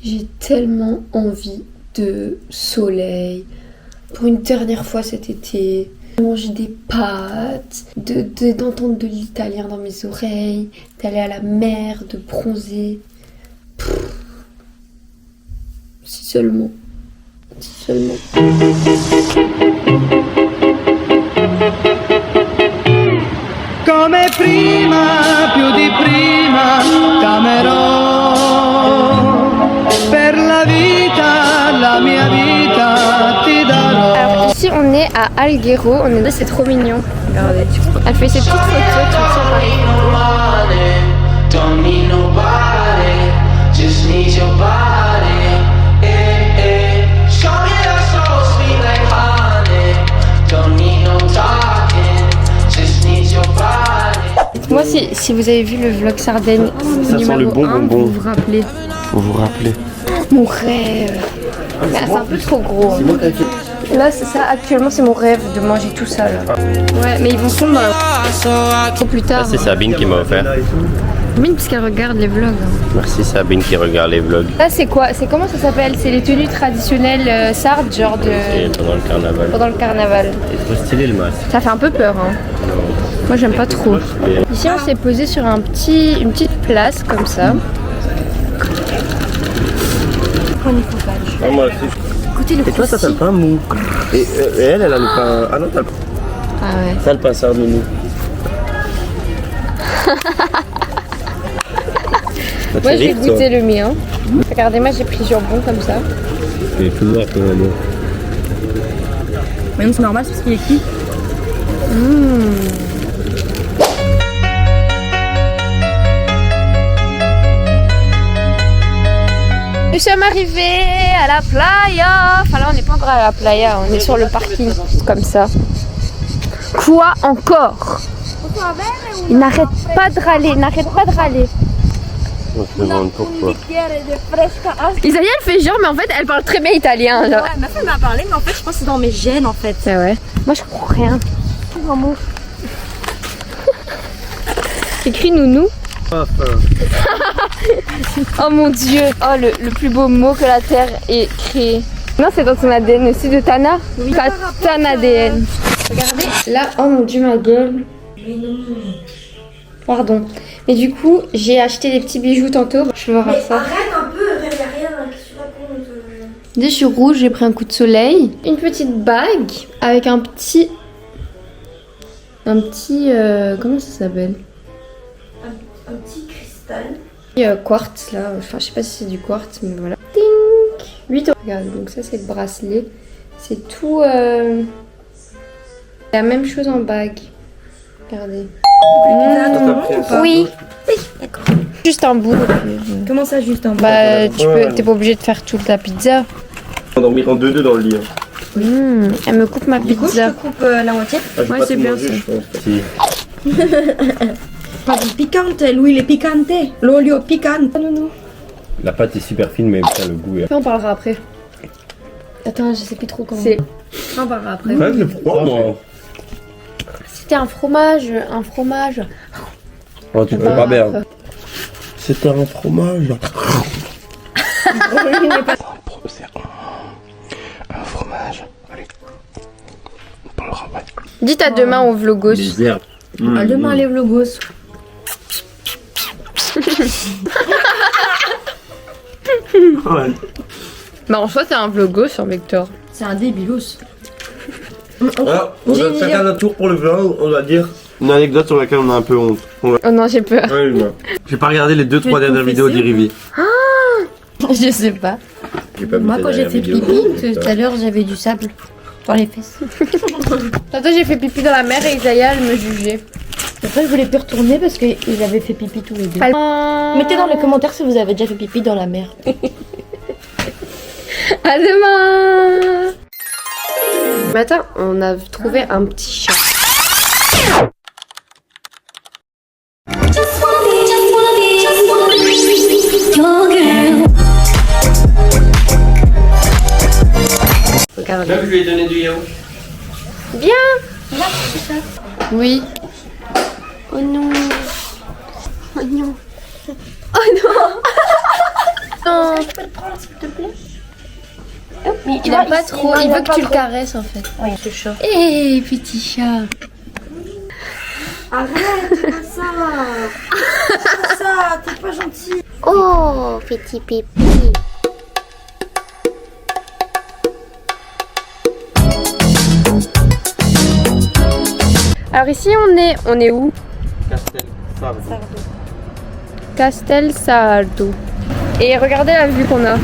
J'ai tellement envie de soleil. Pour une dernière fois cet été, de manger des pâtes, d'entendre de l'italien dans mes oreilles, d'aller à la mer, de bronzer. Si seulement. Si seulement. Come prima, più di prima, t'amerò. Per la vita, la mia vita, ti darò. Alors ici on est à Alghero, c'est trop mignon. Regardez, elle fait ses petites photos tout ça pareil. Don't need nobody, just need your body. Show me your soul sweet like honey. Don't need no talking, just need your body. Moi si vous avez vu le vlog Sardaigne Ça numéro sent le bon 1, bonbon. vous vous rappelez. Vous vous rappelez. Mon rêve. Mais c'est un peu trop gros. Hein. Là c'est ça, actuellement c'est mon rêve de manger tout ça là. Ouais mais ils vont fondre dans la... plus tard. C'est Sabine qui m'a offert. Mine puisqu'elle regarde les vlogs. Merci Sabine qui regarde les vlogs. Là c'est quoi? C'est comment ça s'appelle? C'est les tenues traditionnelles sardes genre de... Et pendant le carnaval. Pendant le carnaval. C'est trop stylé le masque. Ça fait un peu peur hein. Moi j'aime pas trop. Ici on s'est posé sur une petite place comme ça. Prenez focage. Ah, moi aussi. Écoutez le Et toi ça t'as le pain mou. Et elle a le pain... Ah non t'as le pain. Ah ouais. T'as le pain sardou mou. Moi j'ai goûté le mien. Regardez moi j'ai pris jambon comme ça. Il est tout noir ton jambon. Mais non, c'est normal, c'est parce qu'il est cuit. Nous sommes arrivés à la playa. Enfin là on n'est pas encore à la playa, on est sur le parking comme ça. Quoi encore? Il n'arrête pas de râler, il n'arrête pas de râler. On se demande pourquoi. Isaïe elle fait genre mais en fait elle parle très bien italien. Genre. Ouais, ma femme m'a parlé, mais en fait, je pense que c'est dans mes gènes en fait. Ah ouais. Moi je comprends rien. Un mot. Écrit nounou. Oh mon dieu. Oh le plus beau mot que la terre ait créé. Non c'est dans ton ADN aussi de Tana. Oui. Pas Tana ADN. Regardez. Là oh mon dieu ma gueule. Pardon. Mais du coup j'ai acheté des petits bijoux tantôt. Je vais voir ça. Arrête un peu, il n'y a rien qui se raconte. Des sur rouge, j'ai pris un coup de soleil. Une petite bague avec un petit... comment ça s'appelle? Un petit cristal. Quartz là, enfin je sais pas si c'est du quartz mais voilà. Tink 8 €. Regarde, donc ça c'est le bracelet. C'est tout... la même chose en bague. Regardez. Oui. D'accord. Juste un bout. Comment ça, juste un Bah t'es pas obligé de faire toute la pizza. On va dormir en 2-2 dans le lit. Elle me coupe ma Du coup, je pizza. te coupe la moitié. Ah, je vais Ouais, pas c'est tout bien, manger, ça. je pense. Si. Pas du piquante, l'huile est piquante. L'olio piquante. Non. La pâte est super fine mais putain le goût est... On parlera après. Attends, je sais plus trop comment. On parlera après. Ouais, c'est froid moi. C'était un fromage. Oh, tu peux pas perdre. C'était un fromage. Un fromage. Allez. On parlera après. Dites à demain au vlogos. Les herbes. À demain, les vlogos. Ouais. Bah en soi c'est un vlogos sur Vector. C'est un débilos. Alors, on donne chacun notre tour pour le vlog, on va dire une anecdote sur laquelle on a un peu honte. Oh non j'ai peur. Ouais, moi. J'ai pas regardé les 2-3 dernières vidéos d'Irivi. Je sais pas. Moi, quand j'ai fait pipi, tout à l'heure, j'avais du sable dans les fesses. Tantôt j'ai fait pipi dans la mer et Isaiah elle me jugeait. Après, je voulais plus retourner parce qu'ils avaient fait pipi tous les deux. Mettez dans les commentaires si vous avez déjà fait pipi dans la mer. À demain. Matin on a trouvé un petit chat. Regarde. Là, je lui ai donné du yaourt. Bien. Oui. Oh non. Oh non. Oh non. Non. Je peux le prendre s'il te plaît? Mais il aime pas trop. Il veut que tu le caresses en fait. Oui, c'est chaud. Hé, petit chat. Arrête, c'est pas ça. C'est pas ça, t'es pas gentil. Oh, petit pipi. Alors ici on est où? Castel Sardo. Et regardez la vue qu'on a.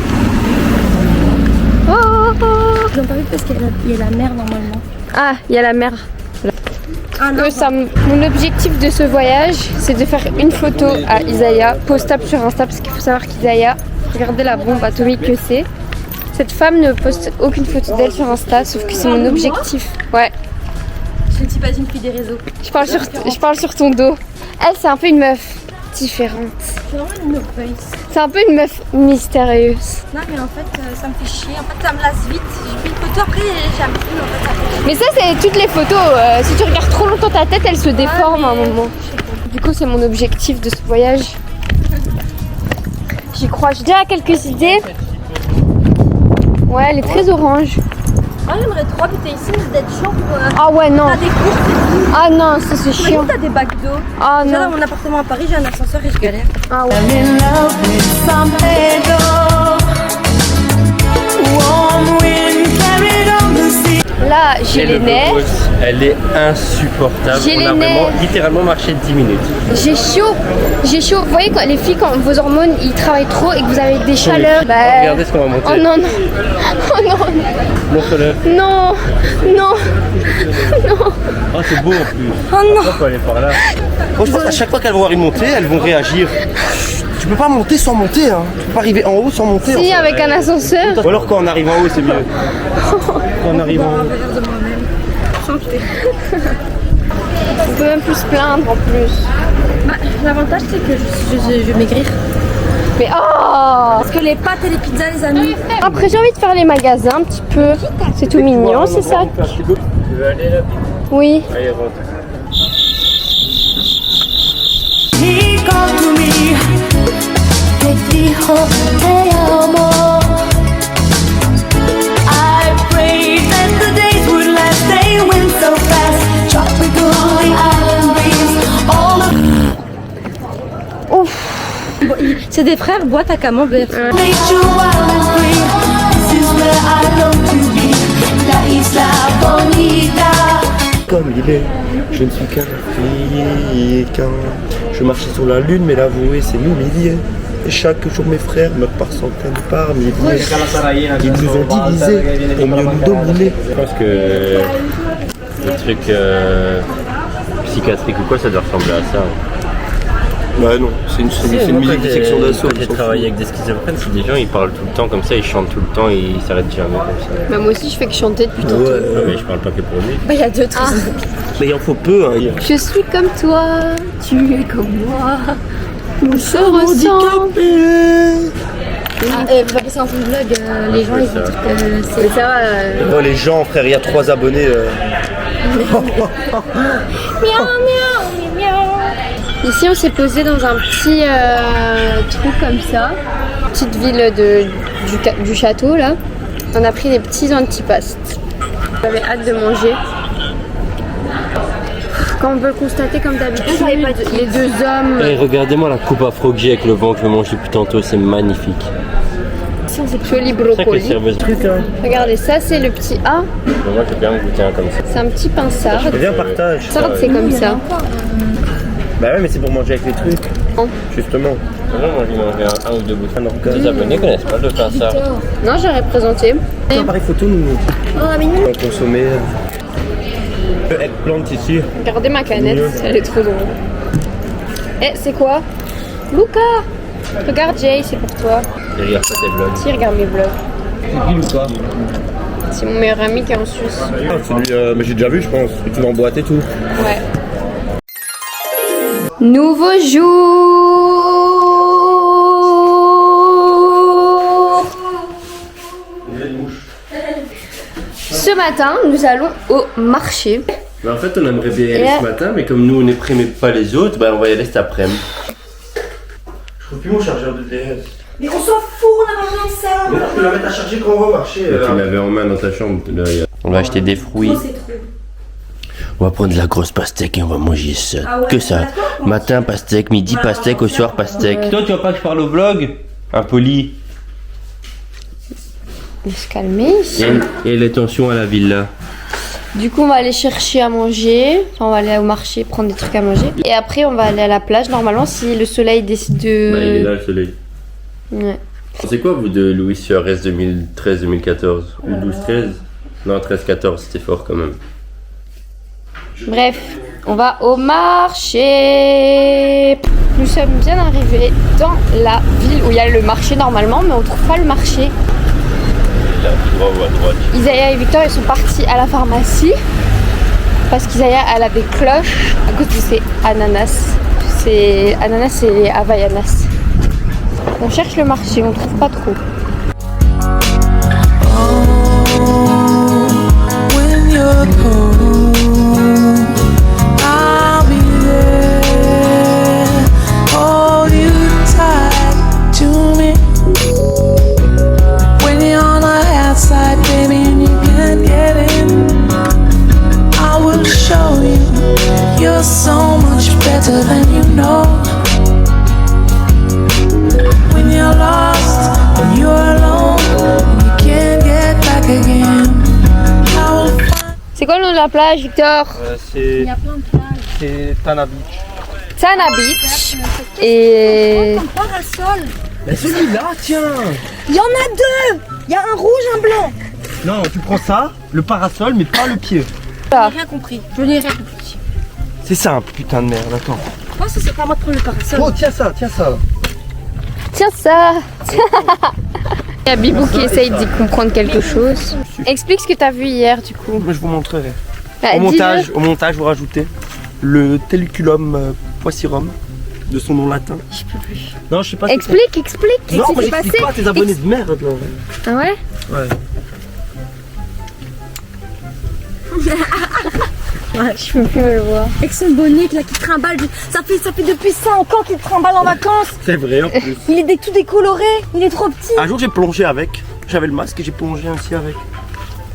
Oh, Ils n'ont pas vu parce qu'il y a la mer normalement. ah, il y a la mer. Ah non, Mon objectif de ce voyage, c'est de faire une photo à Isaiah, postable sur Insta, parce qu'il faut savoir qu'Isaiah, regardez la bombe atomique que c'est. Cette femme ne poste aucune photo d'elle sur Insta, sauf que c'est mon objectif. Ouais. Je ne suis pas une fille des réseaux. Je parle sur ton dos. Elle, c'est un peu une meuf différente. C'est vraiment une no face. C'est un peu une meuf mystérieuse. Non mais en fait ça me fait chier. En fait ça me lasse vite. J'ai pris une photo après j'aime plus en fait ça fait chier. Mais ça, c'est toutes les photos. Si tu regardes trop longtemps ta tête, elle se déforme à un moment. Du coup, c'est mon objectif de ce voyage. J'y crois. J'ai déjà quelques idées. Ouais, elle est très orange. Ah j'aimerais trop habiter ici mais d'être chaud pour... Ah ouais, non. T'as des courses et tout. Ah non, ça c'est chiant. Imagine t'as des bacs d'eau. Ah Déjà non. dans mon appartement à Paris j'ai un ascenseur et je galère. Ah ouais. I'm in love with San Pedro. Warm wind carried on the sea. Là, j'ai les nerfs. Elle est insupportable. J'ai On les a vraiment nerfs. littéralement marché 10 minutes. J'ai chaud. J'ai chaud. Vous voyez, quand les filles, quand vos hormones ils travaillent trop et que vous avez des chaleurs. Bah... Regardez ce qu'on va monter. Oh non, non. Oh non. Montre-le. Non. Non. Oh, c'est beau en plus. Oh non. On peut aller par là. Moi, je pense qu'à chaque fois qu'elles vont voir une montée, elles vont réagir. Tu peux pas monter sans monter, hein. Tu peux pas arriver en haut sans monter. Si, avec un ascenseur. Ou alors quand on arrive en haut, c'est mieux. Quand on arrive en haut. On peut même plus se plaindre en plus. Bah, l'avantage c'est que je vais maigrir. Mais oh. Parce que les pâtes et les pizzas les amis. Après, j'ai envie de faire les magasins un petit peu. C'est tout mignon, c'est ça? Tu veux aller là? Oui. Allez, rentre. He called to me. Te dijo te amo. I prayed that the days would last. They went so fast. Tropical island breeze. All of Bon, c'est des frères boîte à camembert. nature wild and free. This is where I long to be. La isla bonita. Comme il est, je ne suis qu'un africain. Je marchais sur la lune, mais l'avouer, c'est m'humilier. Et chaque jour, mes frères meurent par centaines, par milliers. Ils nous ont divisés pour mieux nous dominer. Je pense que le truc psychiatrique ou quoi, ça doit ressembler à ça. Bah non, c'est une musique de section d'assaut. Quand j'ai travaillé avec des schizophrènes, c'est des gens, ils parlent tout le temps comme ça, ils chantent tout le temps et ils s'arrêtent jamais comme ça. Bah, moi aussi, je fais que chanter depuis tantôt. Ouais, mais je parle pas que pour lui. Bah il y a deux trucs. Mais il en faut peu, hein. Je suis comme toi, tu es comme moi. Nous se ressemblent. Vous avez ça dans ton vlog, les gens ils vont dire que c'est... Mais ça va. Oh, les gens, frère, il y a 3 abonnés. Ici, on s'est posé dans un petit trou comme ça. Petite ville du château, là. On a pris des petits antipastes. J'avais hâte de manger. Comme on peut le constater, comme d'habitude, les deux hommes... Hey, regardez-moi la coupe afro que j'ai avec le vent que je mange depuis tantôt, c'est magnifique. Joli brocoli. Regardez, ça c'est le petit A. Moi je veux bien goûter un comme ça. C'est un petit pain sarde. Viens, partage. Sarde, c'est comme ça. Bah ouais, mais c'est pour manger avec les trucs. Oh. Justement. Moi j'ai mangé un ou deux bouts. Les abonnés connaissent pas le pain sarde. Non, j'aurais présenté. Appareil photo, nous. Oh, mignon. On consommait. Eggplant ici. Regardez ma canette, elle est trop drôle. Eh, c'est quoi? Luca! Regarde Jay, c'est pour toi. Et regarde ça, tes vlogs. Si, regarde mes vlogs. C'est qui Lucas? C'est mon meilleur ami qui est en Suisse. Ah, c'est lui, mais j'ai déjà vu, je pense. Et tu l'emboîtes et tout. Ouais. Nouveau jour. Ce matin, nous allons au marché. Bah en fait, on aimerait bien y aller Et ce matin, mais comme nous on est prêts mais pas les autres, bah on va y aller cet après-midi. Je trouve plus mon chargeur de DS. Mais on s'en fout, on a pas besoin de ça. Mais non, je peux la mettre à charger quand on va marcher. Tu l'avais en main dans ta chambre. Là, on va acheter des fruits. C'est trop. On va prendre de la grosse pastèque et on va manger ça. Ah ouais, Que ça. d'accord. Matin pastèque, midi pastèque, au soir pastèque. Toi, tu vois pas que je parle au vlog? Impoli. On va se calmer. Et les tensions à la villa. Du coup, on va aller chercher à manger. Enfin, on va aller au marché prendre des trucs à manger. Et après, on va aller à la plage. Normalement, si le soleil décide de. Bah, il est là le soleil. Ouais. C'est quoi vous de Louis Suarez 2013-2014? Ou 12-13? Non, 13-14, c'était fort quand même. Bref, on va au marché. Nous sommes bien arrivés dans la ville où il y a le marché normalement, mais on trouve pas le marché. Là, tout droit ou à droite? Isaiah et Victor, ils sont partis à la pharmacie parce qu'Isaiah, elle a des cloches à cause de ses ananas. C'est ananas et havaianas. On cherche le marché, on trouve pas trop. When you're home, I'll be there. Hold you tight to me. When you're on the outside, baby, and you can't get in, I will show you you're so much better than you know. When you're lost, when you're alone, and you can't get back again. C'est quoi le nom de la plage, Victor? C'est Tana Beach. Tana Beach. Et Parasol. Mais celui-là, tiens. Il y en a deux. Il y a un rouge, un blanc. Non, tu prends ça, le parasol, mais pas le pied. Je n'ai rien compris. Je n'ai rien compris. C'est simple, putain de merde, attends. Moi, ça c'est pas moi de prendre le parasol. Oh, tiens ça, tiens ça. tiens ça. Il y a Bibou qui essaye d'y comprendre quelque chose. Explique ce que t'as vu hier du coup. Je vous montrerai. Bah, Au dis-le. montage, vous rajoutez le Telculum poissirum de son nom latin. Je peux plus. Non, je sais pas. ce que Explique. c'est. Non, Qu'est-ce moi qui s'est j'explique passé? pas à tes abonnés de merde là. Ah ouais? Ouais. Ouais, je peux plus me le voir. Avec son bonnet là qui trimballe. Ça fait depuis 5 ans qu'il trimballe en vacances. C'est vrai en plus. Il est tout décoloré. Il est trop petit. Un jour j'ai plongé avec. J'avais le masque et j'ai plongé ainsi avec.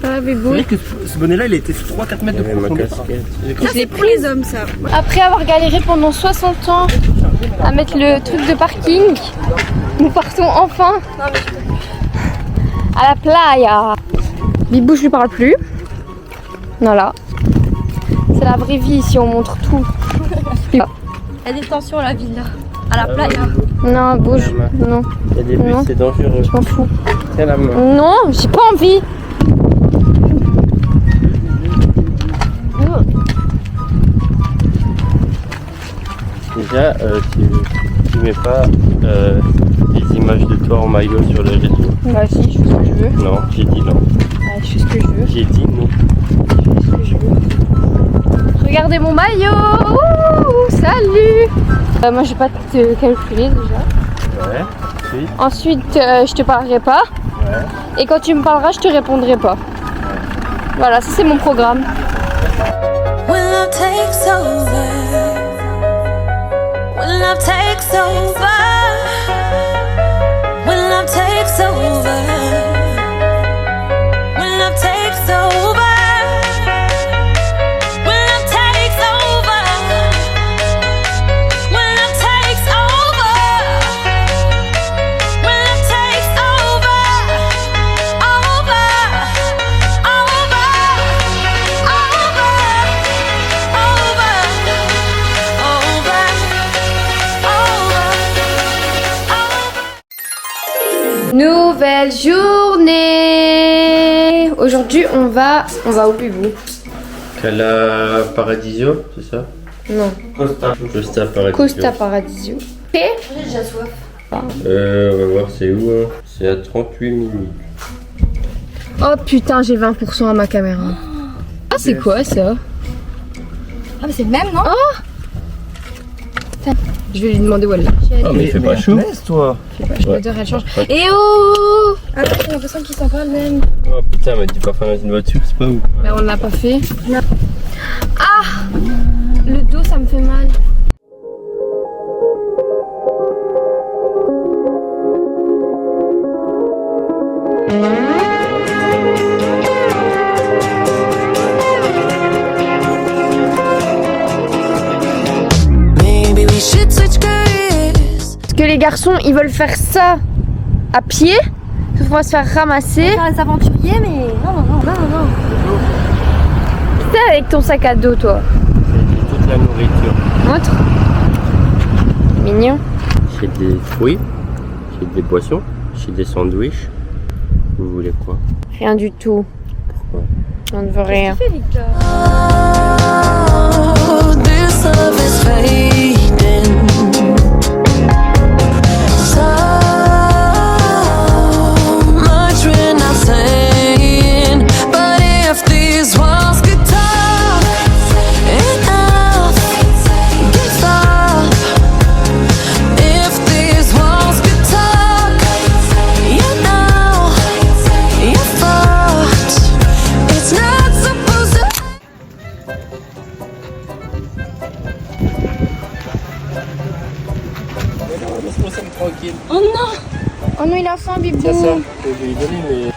Ah Vous Bibou. voyez que ce bonnet là il était 3-4 mètres de profondeur. Je l'ai Pour pris. les hommes ça. Après avoir galéré pendant 60 ans à mettre le truc de parking, nous partons enfin à la playa. Bibou, je lui parle plus. Voilà. C'est la vraie vie ici, on montre tout. Il y a des tensions à la villa. À la playa. Non, bouge. Non, Il y a des Non. bus, c'est dangereux. je m'en fous. Tiens la main. Non, j'ai pas envie. Déjà, tu mets pas des images de toi en maillot sur les réseaux. Bah si, je fais ce que je veux. Non, j'ai dit non. Ouais, je fais ce que je veux. J'ai dit non. Je fais ce que je veux. Regardez mon maillot. Ouh, salut. Moi, je vais pas te calculer déjà. Ouais. Oui. Ensuite, je te parlerai pas. Et quand tu me parleras, je te répondrai pas. Voilà, ça c'est mon programme. When love takes over, when love takes over, when love takes over, when love takes over, when love takes over, when love takes over, when love takes over, over, over, Nouvelle journée. Aujourd'hui, on va où, Bibou? Cala Paradisio, c'est ça? Non, Costa Paradisio. Costa Paradisio. On va voir c'est où hein. C'est à 38 minutes. Oh putain, j'ai 20% à ma caméra. Ah, c'est quoi ça? Ah mais c'est le même non? Je vais lui demander où elle est. Oh mais il fait pas chaud. Laisse toi. L'odeur, elle change. Et oh! Attends, j'ai l'impression qu'ils sont pas le même. Oh putain, mais du parfum dans une voiture, c'est pas où? Mais on l'a pas fait. Ah! Le dos, ça me fait mal. Maybe we should switch careers. Parce que les garçons, ils veulent faire ça à pied, sauf qu'on va se faire ramasser. Faire les aventuriers, mais non. C'est avec ton sac à dos, toi. J'ai toute la nourriture. Montre. Mignon. J'ai des fruits, j'ai des boissons, j'ai des sandwichs. Vous voulez quoi? Rien du tout. Pourquoi? On ne veut rien. Oh, this love is fading. So much we're not saying, but if these walls could talk, enough, give up. If these walls could talk, you know, you're fucked. It's not supposed to. Oh non, il a faim, Bibou. C'est ça, je vais lui donner, mais.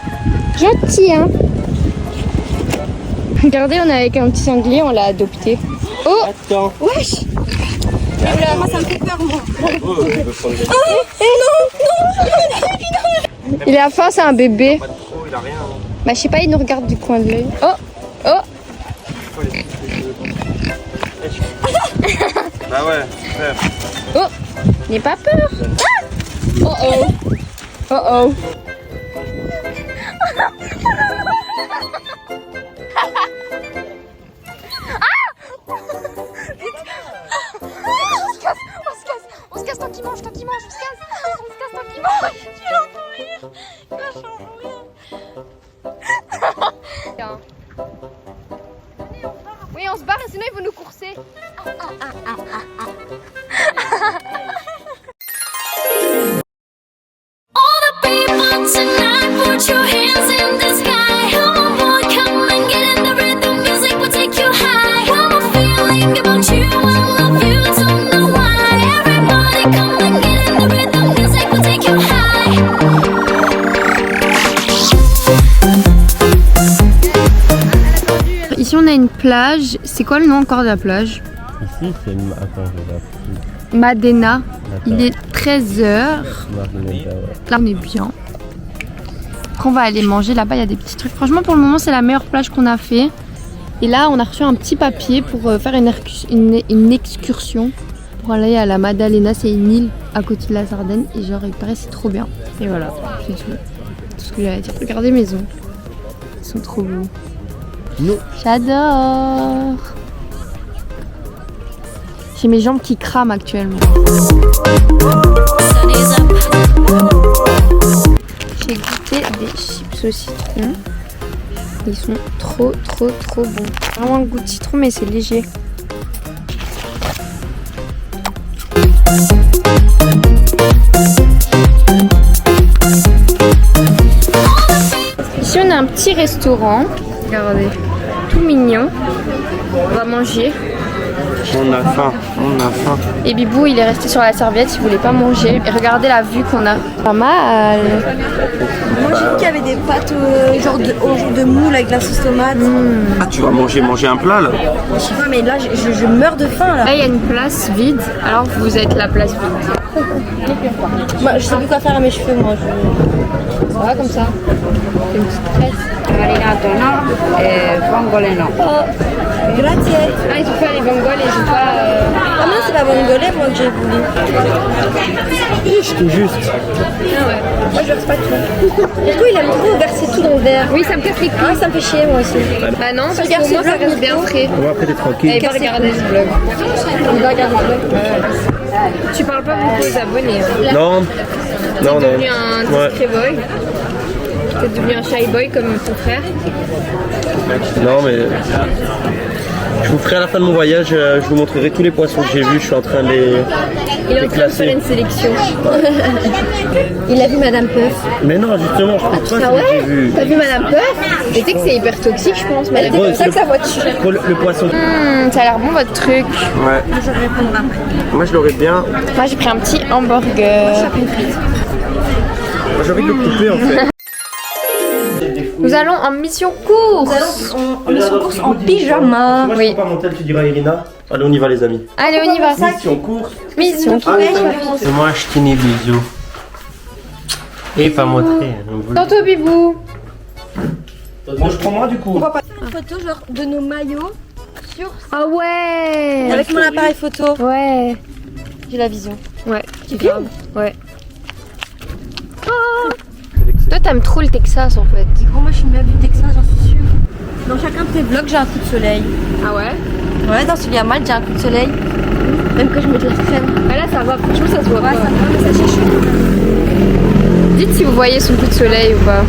Gentil, hein. Regardez, on est avec un petit sanglier, on l'a adopté. Oh, Attends. wesh. Moi, ça me fait peur, moi. Oh, je veux prendre des... Il a faim, c'est un bébé. Pas de trop, il a rien. Hein. Bah, je sais pas, il nous regarde du coin de l'œil. Oh, oh. Pourquoi les petits Bah ouais, frère. Oh, n'aie pas peur. Ah. Oh oh. Oh oh. On se casse tant qu'il mange, on se casse tant qu'il mange. Tu vas mourir. Tu vas mourir. Oui, on se barre, sinon ils vont nous courser. All the people tonight, put your hands in the sky. Come on, boy, come and get in the rhythm. Music will take you high. One more feeling about you, I love you, don't know why. Everybody, come and get in the rhythm. Music will take you high. Ici, on a une plage. C'est quoi le nom encore de la plage? Ici, c'est. Attends, je vais Madena. Il est 13h. Là, on est bien. Après, on va aller manger. Là-bas, il y a des petits trucs. Franchement, pour le moment, c'est la meilleure plage qu'on a fait. Et là, on a reçu un petit papier pour faire une excursion. Pour aller à la Maddalena. C'est une île à côté de la Sardaigne. Et genre, il paraît c'est trop bien. Et voilà, c'est tout. Tout ce que j'allais dire. Regardez mes ongles. Ils sont trop beaux. Non. J'adore. J'ai mes jambes qui crament actuellement. J'ai goûté des chips au citron. Ils sont trop bons. Vraiment le goût de citron, mais c'est léger. Ici on a un petit restaurant. Regardez, tout mignon. On va manger. On a faim, on a faim. Et Bibou il est resté sur la serviette, il voulait pas manger. Et regardez la vue qu'on a. Pas mal. Moi, j'ai vu qu'il y avait des pâtes genre de moule avec la sauce tomate. Ah, tu vas manger un plat là? Je sais pas, mais là, je meurs de faim là. Là il y a une place vide, alors vous êtes la place vide. Moi, je sais plus quoi faire à mes cheveux, moi. Ça va comme ça. Une petite tresse. Grazie. Ah ils ont fait les vongoles et ils ont pas... Ah non, c'est la vongole, moi, que j'ai voulu. Tout juste. Ah ouais. Moi, je verse pas tout. Du coup, il aime trop verser tout dans le verre. Oui ça me casse les couilles. Ah, ça me fait chier, moi aussi. Bah non, parce regarde que ce moi ça vlog, reste bien frais. On va après t'es tranquille. Et pas regarder ce vlog. On va regarder ce vlog. Tu parles pas beaucoup aux abonnés. Hein. Non. T'es Non, devenu non. un Ouais. discret boy. T'es devenu un shy boy comme ton frère. Non, mais. Je vous ferai à la fin de mon voyage, je vous montrerai tous les poissons que j'ai vus. Je suis en train de les Il est en train de faire une sélection. Il a vu Madame Puff. Mais non, justement, je pense pas Ah que ouais j'ai vu. T'as vu Madame Puff? Mais tu sais que c'est hyper toxique, je pense. Mais C'est pour ça que sa voiture. Le poisson. ça a l'air bon votre truc. Ouais. Moi, je l'aurais bien. Moi j'ai pris un petit hamburger. Moi, j'ai envie de le couper en fait. Nous allons en mission course. On met son course en pyjama. Moi, je Oui. prends pas mon tel, tu diras à Irina. Allez, on y va, les amis. Allez, on y va. Mission course. Mission course. C'est moi, je t'ai des bisous. Et pas montrer. Tantôt, Bibou. Bon, je prends moi, du coup. Une photo genre de nos maillots sur Ah ouais. avec mon appareil photo. Ouais. J'ai la vision. Ouais. Tu grave. Ouais. Oh. Toi, t'aimes trop le Texas en fait. Oh, moi je suis une meuf du Texas, j'en suis sûre. Dans chacun de tes vlogs, j'ai un coup de soleil. Ah ouais. Ouais, dans celui à Malte, j'ai un coup de soleil. Même que je mets de la crème. Bah là, ça va. Franchement, ça se voit Ouais, pas. ça va, mais ça cherche. Dites si vous voyez son coup de soleil ou pas.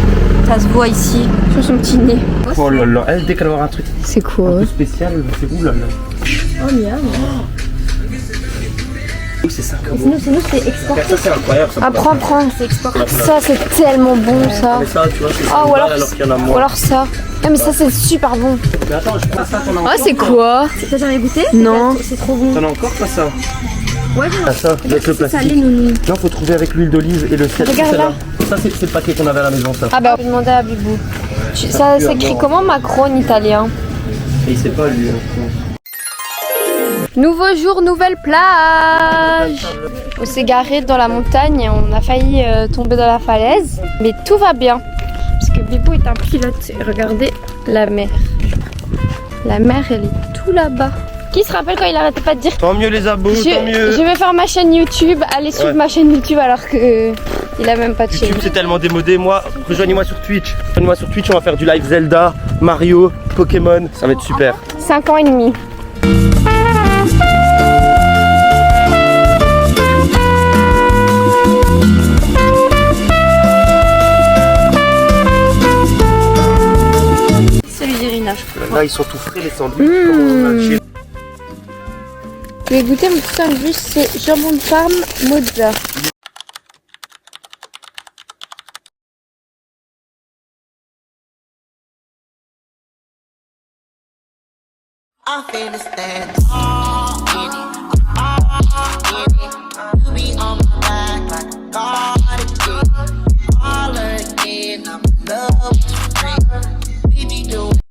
Ça se voit ici. Sur son petit nez. Oh là là, elle, dès qu'elle va avoir un truc C'est un quoi peu spécial, elle va faire ouh là là. Oh, miam. Oui, c'est 5 euros. Sinon, c'est exporté. Ça, c'est incroyable. Ça, Ah, prends. C'est exporté. Ça, c'est tellement bon ça. Mais ça, tu vois, c'est Ah, ou alors, alors qu'il y en a ou moins. alors ça. Ah, mais ça, c'est super bon. Mais attends, je passe ça, t'en as Ah, encore c'est quoi? T'as jamais goûté? Non. C'est trop bon. T'en as encore pas ça? Ouais, Ah, ça, avec le c'est salé, plastique. nounou. Non, faut trouver avec l'huile d'olive et le sel. Regarde là. Ça, c'est le paquet qu'on avait à la maison, ça. Ah bah, on peut demander à Bibou. Ça s'écrit comment Macron en italien? Et il sait pas, lui. Nouveau jour, nouvelle plage. On s'est garé dans la montagne et on a failli tomber dans la falaise. Mais tout va bien. Parce que Bibou est un pilote. Et regardez la mer. La mer, elle est tout là-bas. Qui se rappelle quand il arrêtait pas de dire Tant mieux les abos, tant mieux. je vais faire ma chaîne YouTube, allez suivre Ouais. ma chaîne YouTube alors que il a même pas de chaîne. YouTube c'est tellement démodé, moi, rejoignez-moi sur Twitch. Rejoignez-moi sur Twitch, on va faire du live Zelda, Mario, Pokémon, ça va être super. 5 ans et demi. Celui d'Irina, je crois. Là ils sont tout frais les sandwichs, comment on va le chier. Je vais goûter mon petit sandwich, c'est jambon de Parme mozza. I'm finna stand tall in